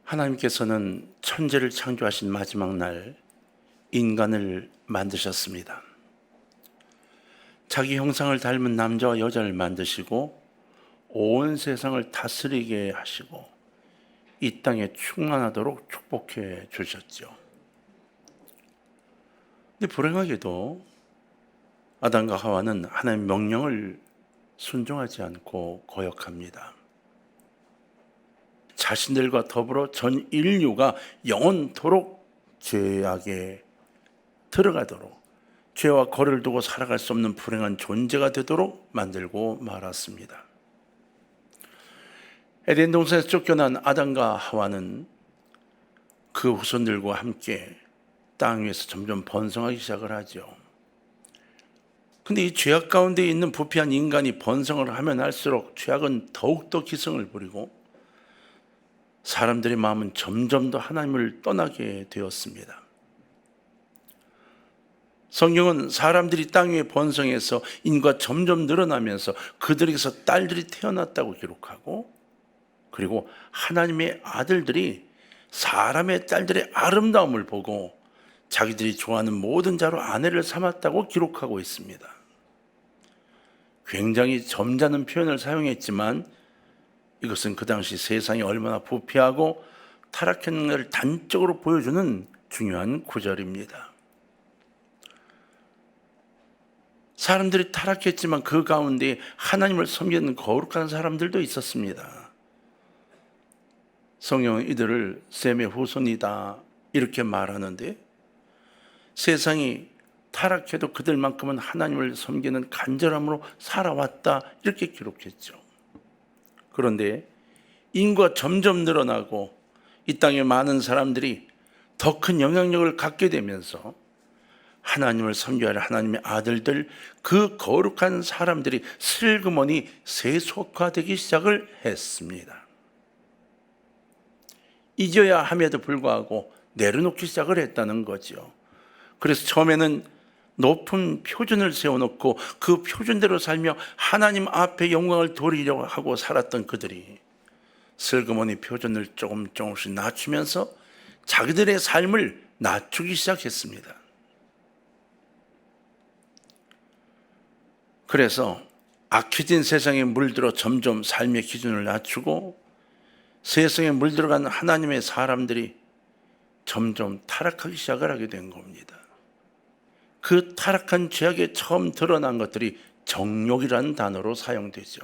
하나님께서는 천지를 창조하신 마지막 날 인간을 만드셨습니다. 자기 형상을 닮은 남자와 여자를 만드시고 온 세상을 다스리게 하시고 이 땅에 충만하도록 축복해 주셨죠. 근데 불행하게도 아담과 하와는 하나님의 명령을 순종하지 않고 거역합니다. 자신들과 더불어 전 인류가 영원토록 죄악에 들어가도록 죄와 거리를 두고 살아갈 수 없는 불행한 존재가 되도록 만들고 말았습니다. 에덴 동산에서 쫓겨난 아담과 하와는 그 후손들과 함께 땅 위에서 점점 번성하기 시작을 하죠. 근데 이 죄악 가운데 있는 부패한 인간이 번성을 하면 할수록 죄악은 더욱더 기승을 부리고 사람들의 마음은 점점 더 하나님을 떠나게 되었습니다. 성경은 사람들이 땅 위에 번성해서 인구가 점점 늘어나면서 그들에게서 딸들이 태어났다고 기록하고, 그리고 하나님의 아들들이 사람의 딸들의 아름다움을 보고 자기들이 좋아하는 모든 자로 아내를 삼았다고 기록하고 있습니다. 굉장히 점잖은 표현을 사용했지만 이것은 그 당시 세상이 얼마나 부패하고 타락했는가를 단적으로 보여주는 중요한 구절입니다. 사람들이 타락했지만 그 가운데 하나님을 섬기는 거룩한 사람들도 있었습니다. 성경은 이들을 셈의 후손이다 이렇게 말하는데, 세상이 타락해도 그들만큼은 하나님을 섬기는 간절함으로 살아왔다 이렇게 기록했죠. 그런데 인구가 점점 늘어나고 이 땅에 많은 사람들이 더 큰 영향력을 갖게 되면서 하나님을 섬겨야 할 하나님의 아들들, 그 거룩한 사람들이 슬그머니 세속화되기 시작을 했습니다. 잊어야 함에도 불구하고 내려놓기 시작을 했다는 거죠. 그래서 처음에는 높은 표준을 세워놓고 그 표준대로 살며 하나님 앞에 영광을 돌리려고 하고 살았던 그들이 슬그머니 표준을 조금씩 낮추면서 자기들의 삶을 낮추기 시작했습니다. 그래서 악해진 세상에 물들어 점점 삶의 기준을 낮추고 세상에 물들어간 하나님의 사람들이 점점 타락하기 시작을 하게 된 겁니다. 그 타락한 죄악에 처음 드러난 것들이 정욕이라는 단어로 사용되죠.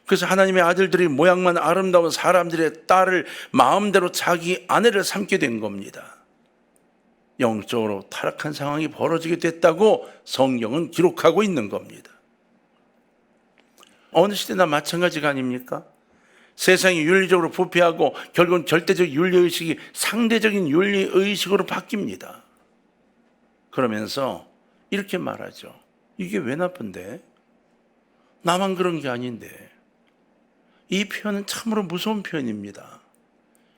그래서 하나님의 아들들이 모양만 아름다운 사람들의 딸을 마음대로 자기 아내를 삼게 된 겁니다. 영적으로 타락한 상황이 벌어지게 됐다고 성경은 기록하고 있는 겁니다. 어느 시대나 마찬가지가 아닙니까? 세상이 윤리적으로 부패하고 결국은 절대적 윤리의식이 상대적인 윤리의식으로 바뀝니다. 그러면서 이렇게 말하죠. 이게 왜 나쁜데? 나만 그런 게 아닌데. 이 표현은 참으로 무서운 표현입니다.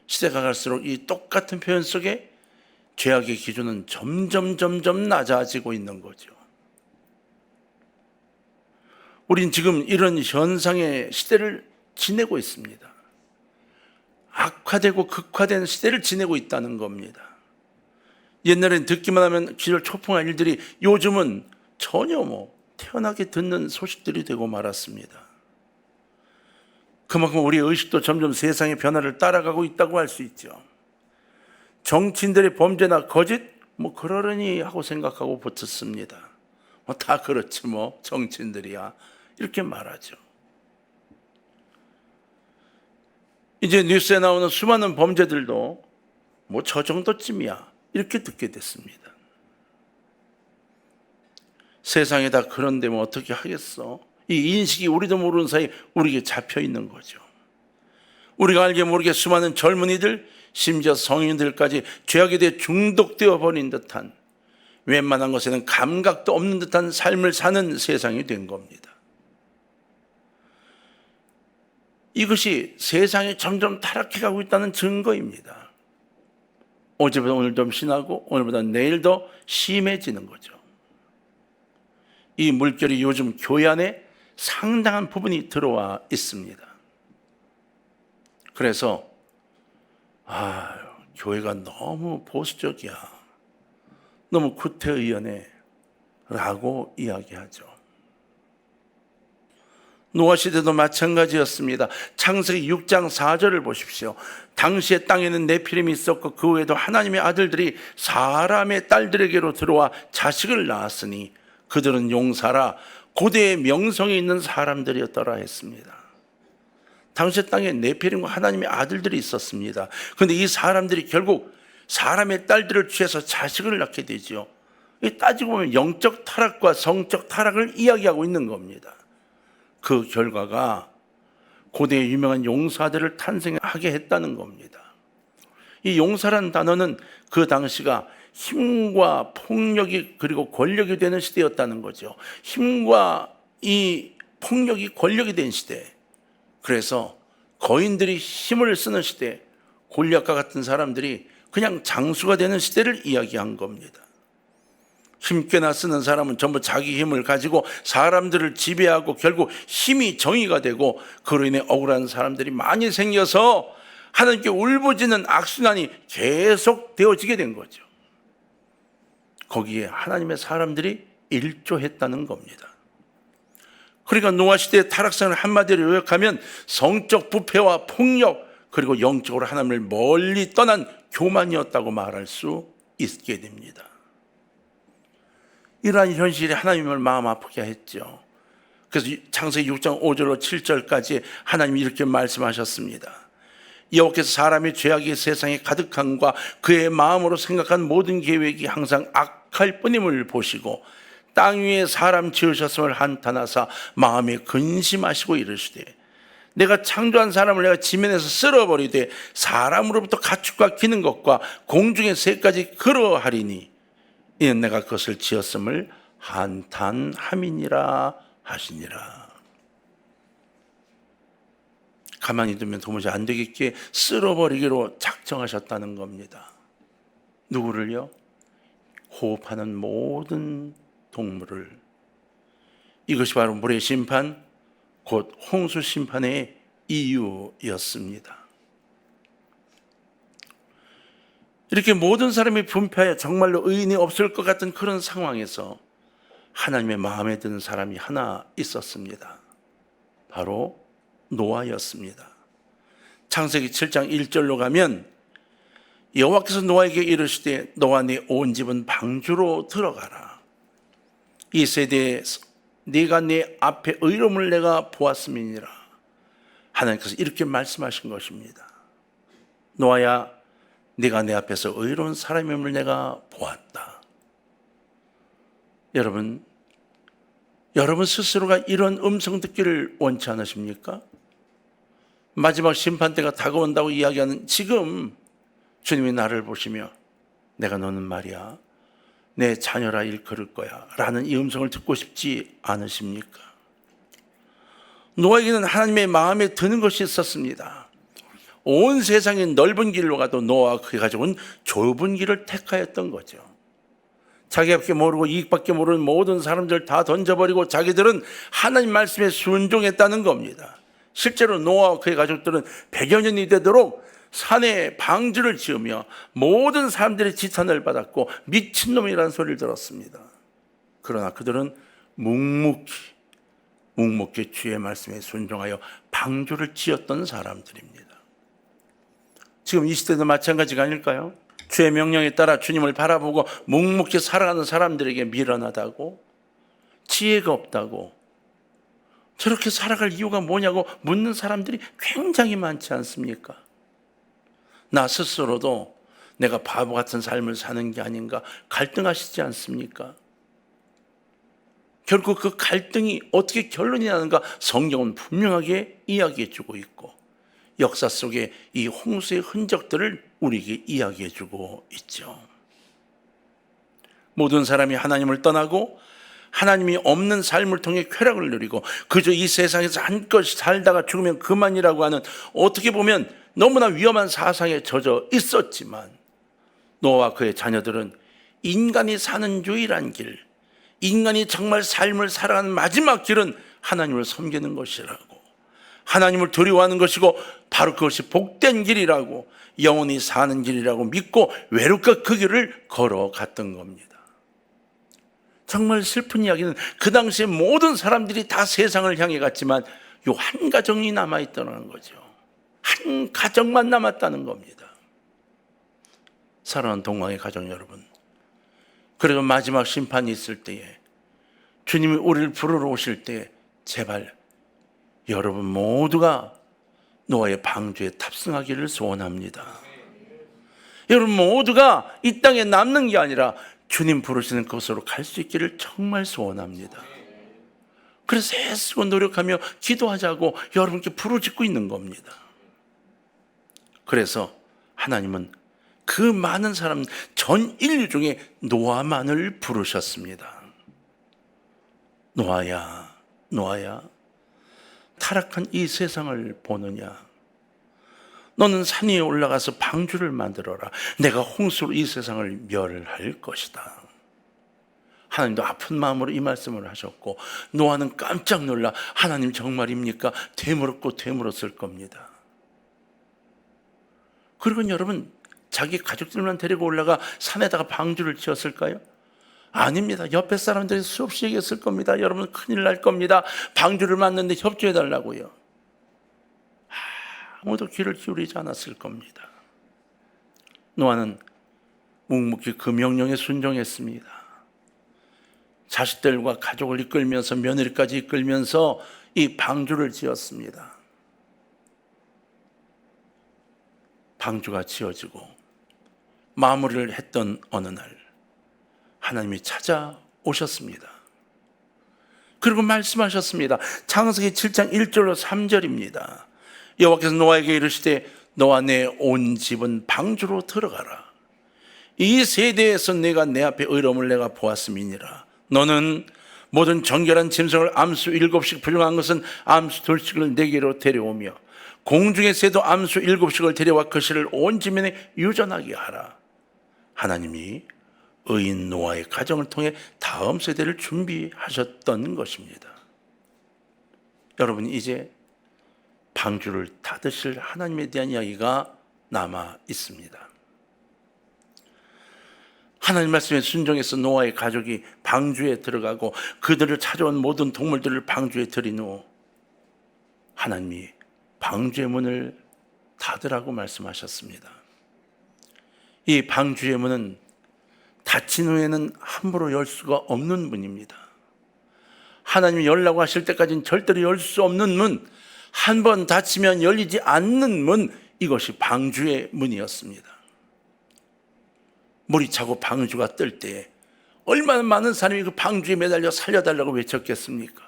시대가 갈수록 이 똑같은 표현 속에 죄악의 기준은 점점 낮아지고 있는 거죠. 우린 지금 이런 현상의 시대를 지내고 있습니다. 악화되고 극화된 시대를 지내고 있다는 겁니다. 옛날엔 듣기만 하면 귀를 초풍할 일들이 요즘은 전혀 태어나게 듣는 소식들이 되고 말았습니다. 그만큼 우리의 의식도 점점 세상의 변화를 따라가고 있다고 할 수 있죠. 정치인들의 범죄나 거짓 그러려니 하고 생각하고 붙었습니다. 다 그렇지 정치인들이야 이렇게 말하죠. 이제 뉴스에 나오는 수많은 범죄들도 저 정도쯤이야 이렇게 듣게 됐습니다. 세상에 다 그런데 어떻게 하겠어? 이 인식이 우리도 모르는 사이 우리에게 잡혀 있는 거죠. 우리가 알게 모르게 수많은 젊은이들, 심지어 성인들까지 죄악에 대해 중독되어 버린 듯한, 웬만한 것에는 감각도 없는 듯한 삶을 사는 세상이 된 겁니다. 이것이 세상이 점점 타락해 가고 있다는 증거입니다. 어제보다 오늘 좀 심하고 오늘보다 내일 더 심해지는 거죠. 이 물결이 요즘 교회 안에 상당한 부분이 들어와 있습니다. 그래서 교회가 너무 보수적이야, 너무 구태의연해 라고 이야기하죠. 노아 시대도 마찬가지였습니다. 창세기 6장 4절을 보십시오. 당시에 땅에는 네피림이 있었고 그 외에도 하나님의 아들들이 사람의 딸들에게로 들어와 자식을 낳았으니 그들은 용사라 고대의 명성이 있는 사람들이었더라 했습니다. 당시에 땅에 네피림과 하나님의 아들들이 있었습니다. 그런데 이 사람들이 결국 사람의 딸들을 취해서 자식을 낳게 되죠. 따지고 보면 영적 타락과 성적 타락을 이야기하고 있는 겁니다. 그 결과가 고대의 유명한 용사들을 탄생하게 했다는 겁니다. 이 용사라는 단어는 그 당시가 힘과 폭력이 그리고 권력이 되는 시대였다는 거죠. 힘과 이 폭력이 권력이 된 시대. 그래서 거인들이 힘을 쓰는 시대, 골리앗과 같은 사람들이 그냥 장수가 되는 시대를 이야기한 겁니다. 힘께나 쓰는 사람은 전부 자기 힘을 가지고 사람들을 지배하고 결국 힘이 정의가 되고 그로 인해 억울한 사람들이 많이 생겨서 하나님께 울부짖는 악순환이 계속 되어지게 된 거죠. 거기에 하나님의 사람들이 일조했다는 겁니다. 그러니까 노아 시대의 타락상을 한마디로 요약하면 성적 부패와 폭력 그리고 영적으로 하나님을 멀리 떠난 교만이었다고 말할 수 있게 됩니다. 이러한 현실이 하나님을 마음 아프게 했죠. 그래서 창세기 6장 5절로 7절까지 하나님이 이렇게 말씀하셨습니다. 여호와께서 사람의 죄악이 세상에 가득함과 그의 마음으로 생각한 모든 계획이 항상 악할 뿐임을 보시고 땅 위에 사람 지으셨음을 한탄하사 마음에 근심하시고 이르시되 내가 창조한 사람을 내가 지면에서 쓸어버리되 사람으로부터 가축과 기는 것과 공중의 새까지 그러하리니 이는 내가 그것을 지었음을 한탄함이니라 하시니라. 가만히 두면 도무지 안 되겠기에 쓸어버리기로 작정하셨다는 겁니다. 누구를요? 호흡하는 모든 동물을. 이것이 바로 물의 심판, 곧 홍수 심판의 이유였습니다. 이렇게 모든 사람이 분패하여 정말로 의인이 없을 것 같은 그런 상황에서 하나님의 마음에 드는 사람이 하나 있었습니다. 바로 노아였습니다. 창세기 7장 1절로 가면 여호와께서 노아에게 이르시되 너와 네 온 집은 방주로 들어가라. 이 세대에 네가 내 앞에 의로움을 내가 보았음이니라. 하나님께서 이렇게 말씀하신 것입니다. 노아야, 네가 내 앞에서 의로운 사람임을 내가 보았다. 여러분 스스로가 이런 음성 듣기를 원치 않으십니까? 마지막 심판대가 다가온다고 이야기하는 지금 주님이 나를 보시며 내가 너는 말이야 내 자녀라 일컬을 거야 라는 이 음성을 듣고 싶지 않으십니까? 노아에게는 하나님의 마음에 드는 것이 있었습니다. 온 세상이 넓은 길로 가도 노아가 그게 가져온 좁은 길을 택하였던 거죠. 자기밖에 모르고 이익밖에 모르는 모든 사람들 다 던져버리고 자기들은 하나님 말씀에 순종했다는 겁니다. 실제로 노아와 그의 가족들은 100여 년이 되도록 산에 방주를 지으며 모든 사람들의 지탄을 받았고 미친놈이라는 소리를 들었습니다. 그러나 그들은 묵묵히 주의 말씀에 순종하여 방주를 지었던 사람들입니다. 지금 이 시대도 마찬가지가 아닐까요? 주의 명령에 따라 주님을 바라보고 묵묵히 살아가는 사람들에게 미련하다고, 지혜가 없다고, 저렇게 살아갈 이유가 뭐냐고 묻는 사람들이 굉장히 많지 않습니까? 나 스스로도 내가 바보 같은 삶을 사는 게 아닌가 갈등하시지 않습니까? 결국 그 갈등이 어떻게 결론이 나는가 성경은 분명하게 이야기해 주고 있고 역사 속에 이 홍수의 흔적들을 우리에게 이야기해 주고 있죠. 모든 사람이 하나님을 떠나고 하나님이 없는 삶을 통해 쾌락을 누리고 그저 이 세상에서 한껏 살다가 죽으면 그만이라고 하는 어떻게 보면 너무나 위험한 사상에 젖어 있었지만 노아와 그의 자녀들은 인간이 사는 유일한 길, 인간이 정말 삶을 살아가는 마지막 길은 하나님을 섬기는 것이라고, 하나님을 두려워하는 것이고 바로 그것이 복된 길이라고, 영원히 사는 길이라고 믿고 외롭게 그 길을 걸어갔던 겁니다. 정말 슬픈 이야기는 그 당시에 모든 사람들이 다 세상을 향해 갔지만 요 한 가정이 남아있다는 거죠. 한 가정만 남았다는 겁니다. 사랑하는 동광의 가정 여러분, 그래도 마지막 심판이 있을 때에 주님이 우리를 부르러 오실 때 제발 여러분 모두가 노아의 방주에 탑승하기를 소원합니다. 여러분 모두가 이 땅에 남는 게 아니라 주님 부르시는 곳으로 갈 수 있기를 정말 소원합니다. 그래서 애쓰고 노력하며 기도하자고 여러분께 부르짖고 있는 겁니다. 그래서 하나님은 그 많은 사람 전 인류 중에 노아만을 부르셨습니다. 노아야, 노아야, 타락한 이 세상을 보느냐? 너는 산 위에 올라가서 방주를 만들어라. 내가 홍수로 이 세상을 멸할 것이다. 하나님도 아픈 마음으로 이 말씀을 하셨고 노아는 깜짝 놀라 하나님 정말입니까? 되물었고 되물었을 겁니다. 그리고 여러분 자기 가족들만 데리고 올라가 산에다가 방주를 지었을까요? 아닙니다. 옆에 사람들이 수없이 얘기했을 겁니다. 여러분 큰일 날 겁니다. 방주를 만드는데 협조해달라고요. 아무도 귀를 기울이지 않았을 겁니다. 노아는 묵묵히 그 명령에 순종했습니다. 자식들과 가족을 이끌면서 며느리까지 이끌면서 이 방주를 지었습니다. 방주가 지어지고 마무리를 했던 어느 날 하나님이 찾아오셨습니다. 그리고 말씀하셨습니다. 창세기 7장 1절로 3절입니다. 여호와께서 노아에게 이르시되 너와 내 온 집은 방주로 들어가라. 이 세대에서 내가 내 앞에 의로움을 내가 보았음이니라. 너는 모든 정결한 짐승을 암수 7씩 불량한 것은 암수 2씩을 내게로 데려오며 공중의 새도 암수 7씩을 데려와 그 씨를 온 지면에 유전하게 하라. 하나님이 의인 노아의 가정을 통해 다음 세대를 준비하셨던 것입니다. 여러분 이제 방주를 닫으실 하나님에 대한 이야기가 남아 있습니다. 하나님 말씀에 순종해서 노아의 가족이 방주에 들어가고 그들을 찾아온 모든 동물들을 방주에 들이누어 하나님이 방주의 문을 닫으라고 말씀하셨습니다. 이 방주의 문은 닫힌 후에는 함부로 열 수가 없는 문입니다. 하나님이 열라고 하실 때까지는 절대로 열 수 없는 문, 한 번 닫히면 열리지 않는 문, 이것이 방주의 문이었습니다. 물이 차고 방주가 뜰 때에 얼마나 많은 사람이 그 방주에 매달려 살려달라고 외쳤겠습니까?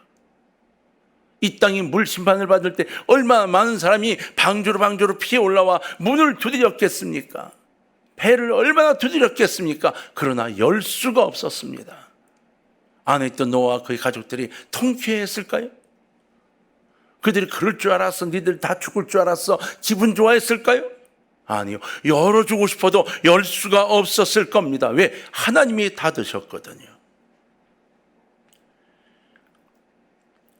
이 땅이 물 심판을 받을 때 얼마나 많은 사람이 방주로 피해 올라와 문을 두드렸겠습니까? 배를 얼마나 두드렸겠습니까? 그러나 열 수가 없었습니다. 안에 있던 노아와 그의 가족들이 통쾌했을까요? 그들이 그럴 줄 알았어, 니들 다 죽을 줄 알았어, 기분 좋아했을까요? 아니요. 열어주고 싶어도 열 수가 없었을 겁니다. 왜? 하나님이 닫으셨거든요.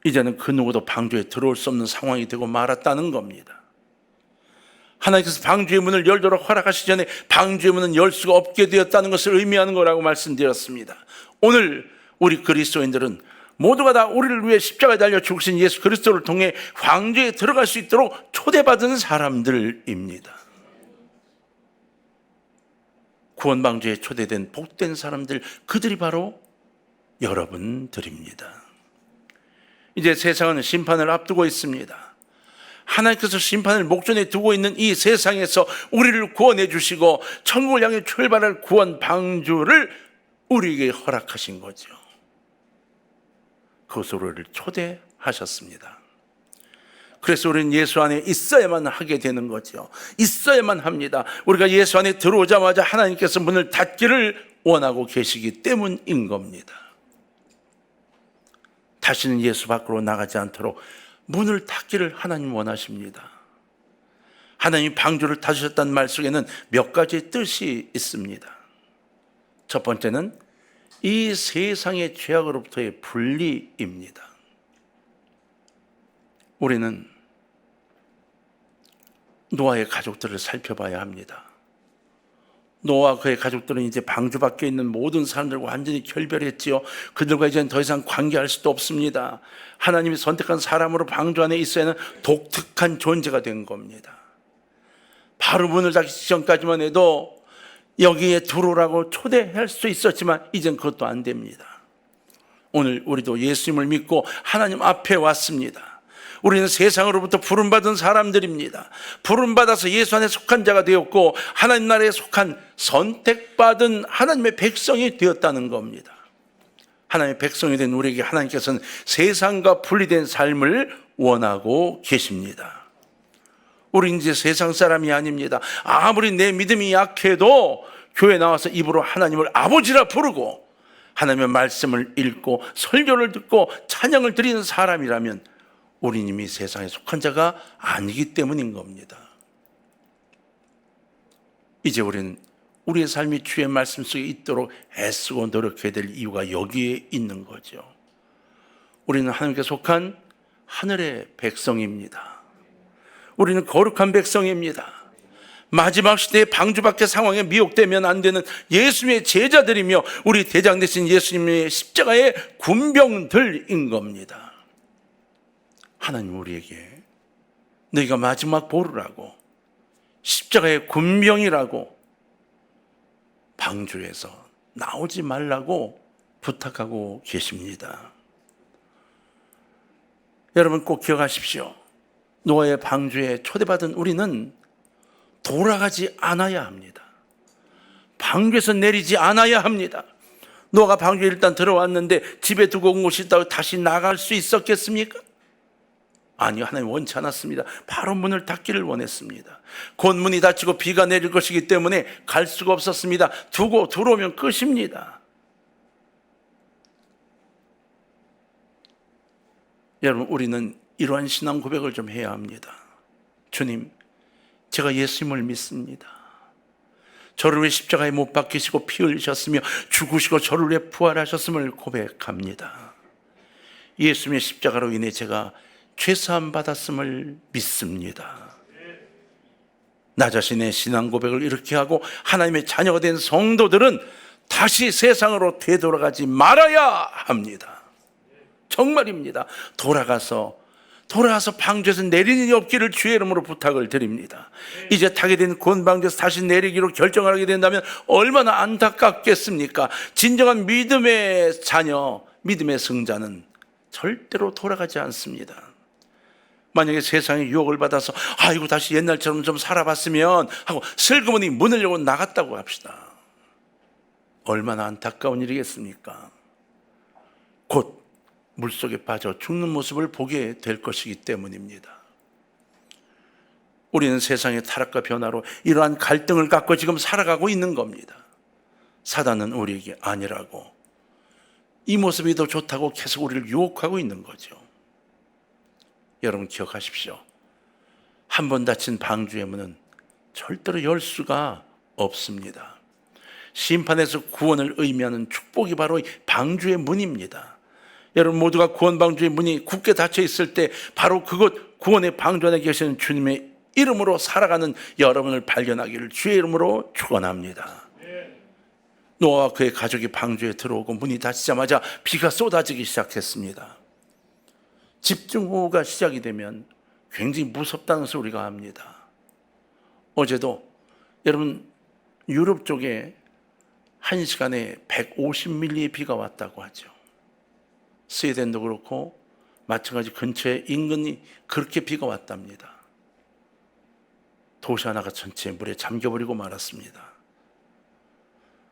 이제는 그 누구도 방주에 들어올 수 없는 상황이 되고 말았다는 겁니다. 하나님께서 방주의 문을 열도록 허락하시기 전에 방주의 문은 열 수가 없게 되었다는 것을 의미하는 거라고 말씀드렸습니다. 오늘 우리 그리스도인들은 모두가 다 우리를 위해 십자가에 달려 죽으신 예수 그리스도를 통해 방주에 들어갈 수 있도록 초대받은 사람들입니다. 구원방주에 초대된 복된 사람들, 그들이 바로 여러분들입니다. 이제 세상은 심판을 앞두고 있습니다. 하나님께서 심판을 목전에 두고 있는 이 세상에서 우리를 구원해 주시고 천국을 향해 출발할 구원 방주를 우리에게 허락하신 거죠. 그것으로 우리를 초대하셨습니다. 그래서 우리는 예수 안에 있어야만 하게 되는 거죠. 있어야만 합니다. 우리가 예수 안에 들어오자마자 하나님께서 문을 닫기를 원하고 계시기 때문인 겁니다. 다시는 예수 밖으로 나가지 않도록 문을 닫기를 하나님 원하십니다. 하나님이 방주를 닫으셨다는 말 속에는 몇 가지 뜻이 있습니다. 첫 번째는 이 세상의 죄악으로부터의 분리입니다. 우리는 노아의 가족들을 살펴봐야 합니다. 노아와 그의 가족들은 이제 방주 밖에 있는 모든 사람들과 완전히 결별했지요. 그들과 이제는 더 이상 관계할 수도 없습니다. 하나님이 선택한 사람으로 방주 안에 있어야 하는 독특한 존재가 된 겁니다. 바로 문을 닫기 직전까지만 해도 여기에 들어오라고 초대할 수 있었지만 이젠 그것도 안 됩니다. 오늘 우리도 예수님을 믿고 하나님 앞에 왔습니다. 우리는 세상으로부터 부름받은 사람들입니다. 부름받아서 예수 안에 속한 자가 되었고 하나님 나라에 속한 선택받은 하나님의 백성이 되었다는 겁니다. 하나님의 백성이 된 우리에게 하나님께서는 세상과 분리된 삶을 원하고 계십니다. 우리는 이제 세상 사람이 아닙니다. 아무리 내 믿음이 약해도 교회 나와서 입으로 하나님을 아버지라 부르고 하나님의 말씀을 읽고 설교를 듣고 찬양을 드리는 사람이라면 우리는 이미 세상에 속한 자가 아니기 때문인 겁니다. 이제 우리는 우리의 삶이 주의 말씀 속에 있도록 애쓰고 노력해야 될 이유가 여기에 있는 거죠. 우리는 하나님께 속한 하늘의 백성입니다. 우리는 거룩한 백성입니다. 마지막 시대의 방주 밖의 상황에 미혹되면 안 되는 예수님의 제자들이며 우리 대장 되신 예수님의 십자가의 군병들인 겁니다. 하나님 우리에게 너희가 마지막 보루라고 십자가의 군병이라고 방주에서 나오지 말라고 부탁하고 계십니다. 여러분 꼭 기억하십시오. 노아의 방주에 초대받은 우리는 돌아가지 않아야 합니다. 방주에서 내리지 않아야 합니다. 노아가 방주에 일단 들어왔는데 집에 두고 온 곳이 있다고 다시 나갈 수 있었겠습니까? 아니요, 하나님 원치 않았습니다. 바로 문을 닫기를 원했습니다. 곧 문이 닫히고 비가 내릴 것이기 때문에 갈 수가 없었습니다. 두고 들어오면 끝입니다. 여러분 우리는 이러한 신앙 고백을 좀 해야 합니다. 주님, 제가 예수님을 믿습니다. 저를 위해 십자가에 못 박히시고 피 흘리셨으며 죽으시고 저를 위해 부활하셨음을 고백합니다. 예수님의 십자가로 인해 제가 죄사함 받았음을 믿습니다. 나 자신의 신앙 고백을 이렇게 하고 하나님의 자녀가 된 성도들은 다시 세상으로 되돌아가지 말아야 합니다. 정말입니다. 돌아가서 방주에서 내리는 일이 없기를 주의 이름으로 부탁을 드립니다. 이제 타게 된 구원방주에서 다시 내리기로 결정을 하게 된다면 얼마나 안타깝겠습니까? 진정한 믿음의 자녀, 믿음의 승자는 절대로 돌아가지 않습니다. 만약에 세상에 유혹을 받아서 아이고 다시 옛날처럼 좀 살아봤으면 하고 슬그머니 문을 열고 나갔다고 합시다. 얼마나 안타까운 일이겠습니까? 곧 물속에 빠져 죽는 모습을 보게 될 것이기 때문입니다. 우리는 세상의 타락과 변화로 이러한 갈등을 갖고 지금 살아가고 있는 겁니다. 사단은 우리에게 아니라고 이 모습이 더 좋다고 계속 우리를 유혹하고 있는 거죠. 여러분 기억하십시오. 한 번 닫힌 방주의 문은 절대로 열 수가 없습니다. 심판에서 구원을 의미하는 축복이 바로 방주의 문입니다. 여러분 모두가 구원 방주의 문이 굳게 닫혀 있을 때 바로 그곳 구원의 방주 안에 계시는 주님의 이름으로 살아가는 여러분을 발견하기를 주의 이름으로 축원합니다. 노아와 그의 가족이 방주에 들어오고 문이 닫히자마자 비가 쏟아지기 시작했습니다. 집중호우가 시작이 되면 굉장히 무섭다는 소리가 합니다. 어제도 여러분 유럽 쪽에 1시간에 150mm의 비가 왔다고 하죠. 스웨덴도 그렇고 마찬가지 근처에 인근이 그렇게 비가 왔답니다. 도시 하나가 전체 물에 잠겨버리고 말았습니다.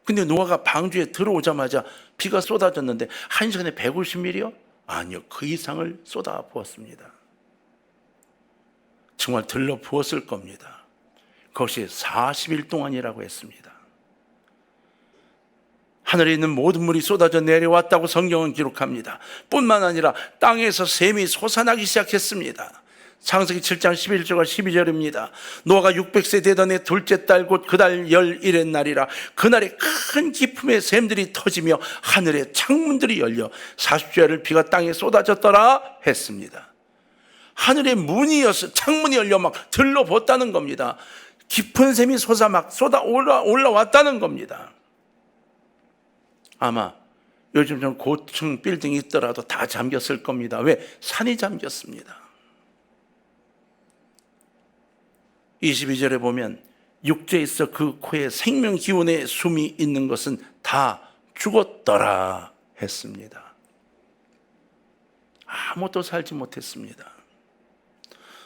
근데 노아가 방주에 들어오자마자 비가 쏟아졌는데 1시간에 150mm요? 아니요, 그 이상을 쏟아 부었습니다. 정말 들러 부었을 겁니다. 그것이 40일 동안이라고 했습니다. 하늘에 있는 모든 물이 쏟아져 내려왔다고 성경은 기록합니다. 뿐만 아니라 땅에서 샘이 솟아나기 시작했습니다. 창세기 7장 11절과 12절입니다. 노아가 600세 되던 해 둘째 달 곧 그 달 11의 날이라 그날에 큰 기품의 샘들이 터지며 하늘의 창문들이 열려 40주야를 비가 땅에 쏟아졌더라 했습니다. 하늘의 문이어서 창문이 열려 막 들러붙다는 겁니다. 깊은 샘이 막 쏟아 올라왔다는 겁니다. 아마 요즘 좀 고층 빌딩이 있더라도 다 잠겼을 겁니다. 왜? 산이 잠겼습니다. 22절에 보면 육지에 있어 그 코에 생명 기운의 숨이 있는 것은 다 죽었더라 했습니다. 아무것도 살지 못했습니다.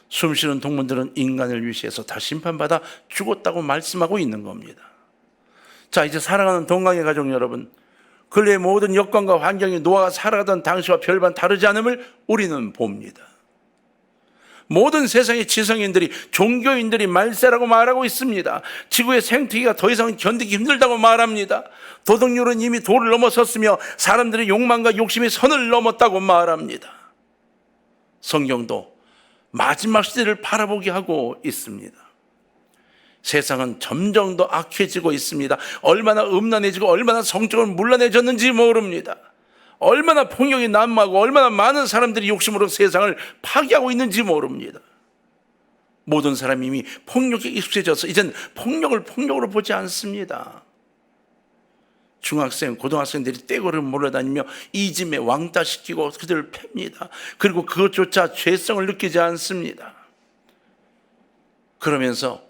숨쉬는 동물들은 인간을 위시해서 다 심판받아 죽었다고 말씀하고 있는 겁니다. 자, 이제 살아가는 동강의 가족 여러분, 근래의 모든 여건과 환경이 노아가 살아가던 당시와 별반 다르지 않음을 우리는 봅니다. 모든 세상의 지성인들이, 종교인들이 말세라고 말하고 있습니다. 지구의 생태계가 더 이상 견디기 힘들다고 말합니다. 도덕률은 이미 도를 넘어섰으며 사람들의 욕망과 욕심이 선을 넘었다고 말합니다. 성경도 마지막 시대를 바라보게 하고 있습니다. 세상은 점점 더 악해지고 있습니다. 얼마나 음란해지고 얼마나 성적으로 문란해졌는지 모릅니다. 얼마나 폭력이 난무하고 얼마나 많은 사람들이 욕심으로 세상을 파괴하고 있는지 모릅니다. 모든 사람이 이미 폭력에 익숙해져서 이젠 폭력을 폭력으로 보지 않습니다. 중학생, 고등학생들이 떼거를 몰아다니며 이짐에 왕따시키고 그들을 팹니다. 그리고 그것조차 죄성을 느끼지 않습니다. 그러면서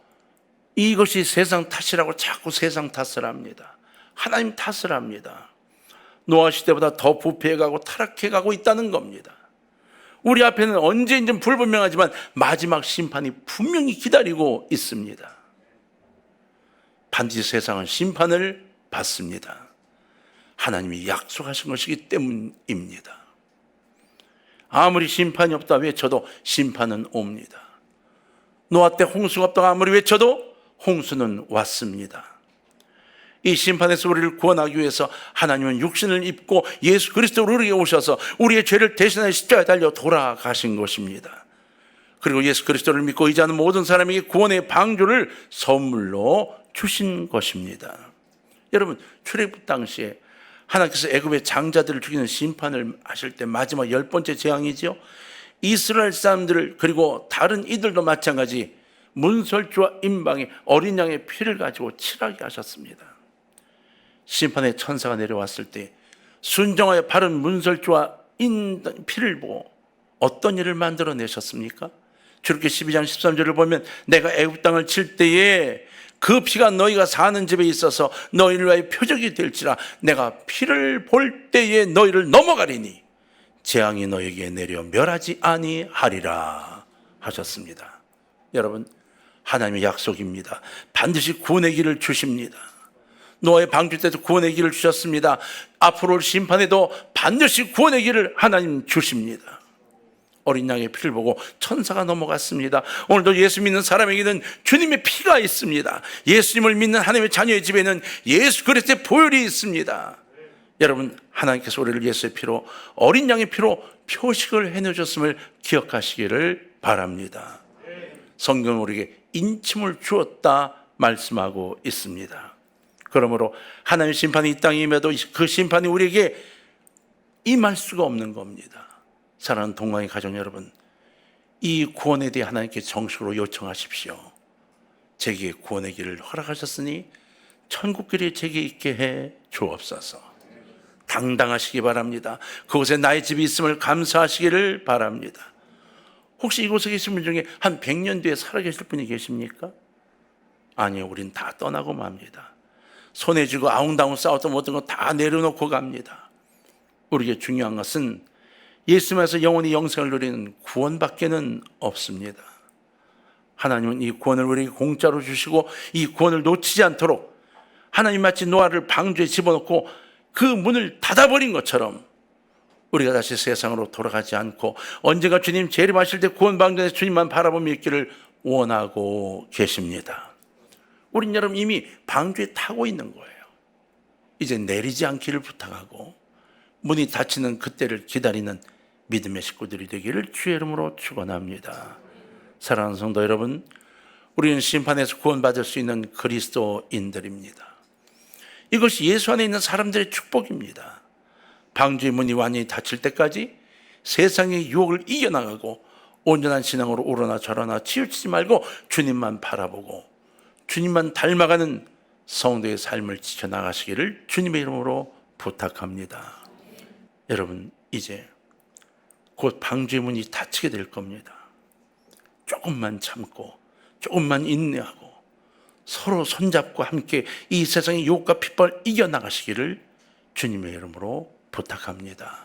이것이 세상 탓이라고 자꾸 세상 탓을 합니다. 하나님 탓을 합니다. 노아 시대보다 더 부패해가고 타락해가고 있다는 겁니다. 우리 앞에는 언제인지는 불분명하지만 마지막 심판이 분명히 기다리고 있습니다. 반드시 세상은 심판을 받습니다. 하나님이 약속하신 것이기 때문입니다. 아무리 심판이 없다 외쳐도 심판은 옵니다. 노아 때 홍수가 없다고 아무리 외쳐도 홍수는 왔습니다. 이 심판에서 우리를 구원하기 위해서 하나님은 육신을 입고 예수 그리스도로 우리에게 오셔서 우리의 죄를 대신하여 십자가에 달려 돌아가신 것입니다. 그리고 예수 그리스도를 믿고 의지하는 모든 사람에게 구원의 방주를 선물로 주신 것입니다. 여러분, 출애굽 당시에 하나님께서 애굽의 장자들을 죽이는 심판을 하실 때 마지막 10번째 재앙이지요. 이스라엘 사람들을 그리고 다른 이들도 마찬가지 문설주와 임방에 어린 양의 피를 가지고 칠하게 하셨습니다. 심판의 천사가 내려왔을 때 순종하여 바른 문설주와 피를 보고 어떤 일을 만들어내셨습니까? 출애굽기 12장 13절을 보면 내가 애굽 땅을 칠 때에 그 피가 너희가 사는 집에 있어서 너희를 위하여 표적이 될지라 내가 피를 볼 때에 너희를 넘어가리니 재앙이 너희에게 내려 멸하지 아니하리라 하셨습니다. 여러분, 하나님의 약속입니다. 반드시 구원의 길을 주십니다. 노아의 방주 때도 구원의 길을 주셨습니다. 앞으로 올 심판에도 반드시 구원의 길을 하나님 주십니다. 어린 양의 피를 보고 천사가 넘어갔습니다. 오늘도 예수 믿는 사람에게는 주님의 피가 있습니다. 예수님을 믿는 하나님의 자녀의 집에는 예수 그리스도의 보혈이 있습니다. 여러분, 하나님께서 우리를 예수의 피로, 어린 양의 피로 표식을 해내셨음을 기억하시기를 바랍니다. 성경은 우리에게 인침을 주었다 말씀하고 있습니다. 그러므로 하나님의 심판이 이 땅에 임해도 그 심판이 우리에게 임할 수가 없는 겁니다. 사랑하는 동강의 가족 여러분, 이 구원에 대해 하나님께 정식으로 요청하십시오. 제게 구원의 길을 허락하셨으니 천국길이 제게 있게 해 주옵소서. 당당하시기 바랍니다. 그곳에 나의 집이 있음을 감사하시기를 바랍니다. 혹시 이곳에 계신 분 중에 한 100년 뒤에 살아계실 분이 계십니까? 아니요, 우린 다 떠나고 맙니다. 손에 쥐고 아웅다웅 싸웠던 모든 거 다 내려놓고 갑니다. 우리에게 중요한 것은 예수님에서 영원히 영생을 누리는 구원밖에는 없습니다. 하나님은 이 구원을 우리에게 공짜로 주시고 이 구원을 놓치지 않도록 하나님 마치 노아를 방주에 집어넣고 그 문을 닫아버린 것처럼 우리가 다시 세상으로 돌아가지 않고 언젠가 주님 재림하실 때 구원 방전에서 주님만 바라보며 있기를 원하고 계십니다. 우린 여러분 이미 방주에 타고 있는 거예요. 이제 내리지 않기를 부탁하고 문이 닫히는 그때를 기다리는 믿음의 식구들이 되기를 주의 이름으로 축원합니다. 사랑하는 성도 여러분, 우리는 심판에서 구원받을 수 있는 그리스도인들입니다. 이것이 예수 안에 있는 사람들의 축복입니다. 방주의 문이 완전히 닫힐 때까지 세상의 유혹을 이겨나가고 온전한 신앙으로 오르나 저러나 치우치지 말고 주님만 바라보고 주님만 닮아가는 성도의 삶을 지켜나가시기를 주님의 이름으로 부탁합니다. 여러분, 이제 곧 방주의 문이 닫히게 될 겁니다. 조금만 참고 조금만 인내하고 서로 손잡고 함께 이 세상의 유혹과 핍박을 이겨나가시기를 주님의 이름으로 부탁합니다.